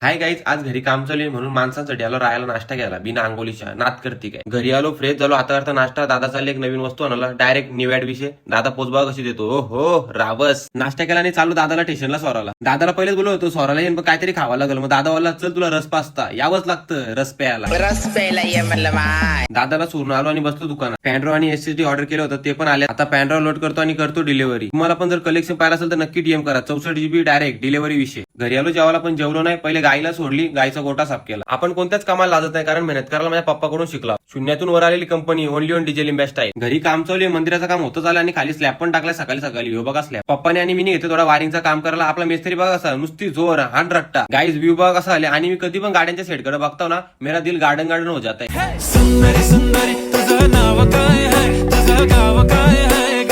Hi guys, आज घरी काम चालू आहे म्हणून माणसांसाठी आलो राहायला नाश्ता घ्यायला बिना आंघोळीच्या नात करते काय. घरी आलो, फ्रेश झालो, आता करता नाश्ता. दादा चालले एक नवीन वस्तू आणायला. डायरेक्ट न्यू ऍड विषय. दादा पोचबा कशी देतो हो रावस. नाश्ता केला आणि चालू दादाला स्टेशनला सोराला. दादाला पहिलेच बोललो होतो सोराला येईन, काहीतरी खावा लागेल. मग दादा वाला चल तुला रस पास्ता यावंच लागतं रस प्यायला. रस प्यायला ये म्हणलं माय. दादाला सोडून आलो आणि बसलो दुकानात. पॅन्ड्रो आणि एसएसडी ऑर्डर केलं होतं, ते पण आले. आता पॅन्ड्रो लोड करतो आणि करतो डिलिव्हरी. तुम्हाला पण जर कलेक्शन पाहिलं असेल तर नक्की डीएम करा. 64 GB डायरेक्ट डिलिव्हरी विषय. घरी आलो जेवायला पण जेवलो नाही. पहिले गाईला सोडली, गायचा गोटा साफ केला. आपण कोणत्याच कामाला लाजत नाही, कारण मेहनत करायला माझ्या पप्पाकडून शिकला. शून्यातून वर आलेली company only on diesel best आहे. घरी काम चालू आहे, मंदिराचं काम होतं झालं आणि खाली स्लॅब पण टाकलाय सकाळी सकाळी. हो बघा स्लॅब. पप्पाने आणि मी घेतो थोडा वायरिंगचा काम करायला. आपला मेस्त्री बघा कसा नुसती जोर हान रट्टा. गाईज व्ह्यू बघा कसा आले. आणि मी कधी पण गाड्यांच्या सेटकडे बघतो ना, मेरा दिल गार्डन गार्डन हो जात आहे. सुंदरी सुंदरी तुझं नाव काय आहे, तुझं गाव काय आहे ग?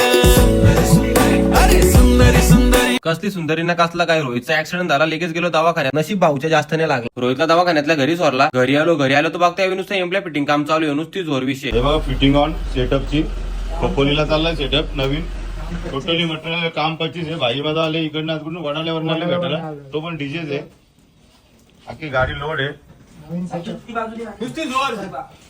अरे सुंदरी सुंदरी. कसली सुंदरी ना कसला काय. रोहितचा ऍक्सिडेंट झाला, लगेच गेलो दवाखान्यात. नशीब भाऊच्या जास्त नाही लागला. रोहितला दवाखान्यातल्या घरी सोडला. घरी आलो तर बघता नुसतं एम्प्लॉय फिटिंग काम चालू आहे. नुसती जोर विषय. हे बघा फिटिंग ऑन सेटअपची खोपोलीला चाललाय सेटअप नवीन. टोटली मटेरियल काम 25 आहे. भाई माझा आले इकडनं तिकडून वडाल्यावर भेटायला. तो पण डीजेच आहे. अख्खी गाडी लोड आहे.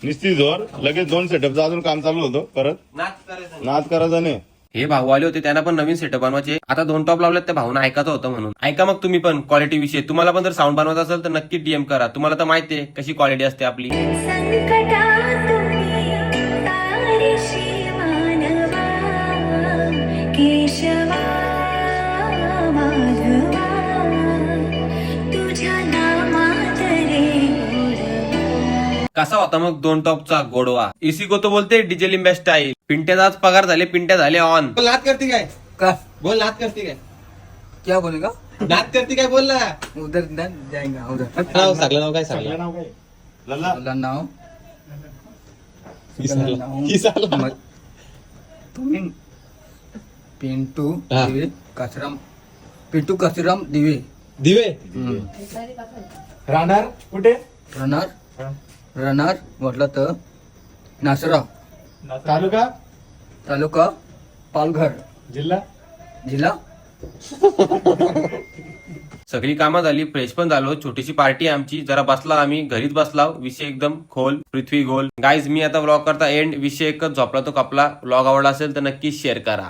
नुसती जोर. लगेच 2 सेटअपचं अजून काम चालू होतं परत. नाच करायचा नाही. हे भाऊ आले होते, त्यांना पण नवीन सेटअप बनवायचे. आता 2 टॉप लावलेत, त्या भाऊना ऐकायचं होतं म्हणून. ऐका मग तुम्ही पण क्वालिटी विषय. तुम्हाला पण जर साऊंड बनवायचा असेल तर नक्की डीएम करा. तुम्हाला तर माहितीये कशी क्वालिटी असते आपली. कसा होता मग 2 टॉपचा गोडवा. इसी को तो बोलते डिझेल लिंबे स्टाईल. पिंट्याचा आज पगार झाले, पिंट्या झाले ऑन. नात करती काय का बोल. नात करती काय क्या बोलेगा? नात करती काय बोल ना. उधर ना जाएगा उधर. नाव सांगलं, नाव काय सांगलं. लल्ला बोला नाव तुम्ही पिंटू दिवे कचराम. पिंटू कचराम दिवे. दिवे राहणार कुठे. रणार म्हटलं तर नासराव तालुका तालुका पालघर जिल्हा सगळी कामं झाली, फ्रेश पण झालो. छोटीशी पार्टी आमची. जरा बसला आम्ही, घरीच बसला. विषय एकदम खोल, पृथ्वी गोल. गाईज मी आता व्लॉग करता एंड. विषय एकच, झोपला तो कपला. व्लॉग आवडला असेल तर नक्की शेअर करा.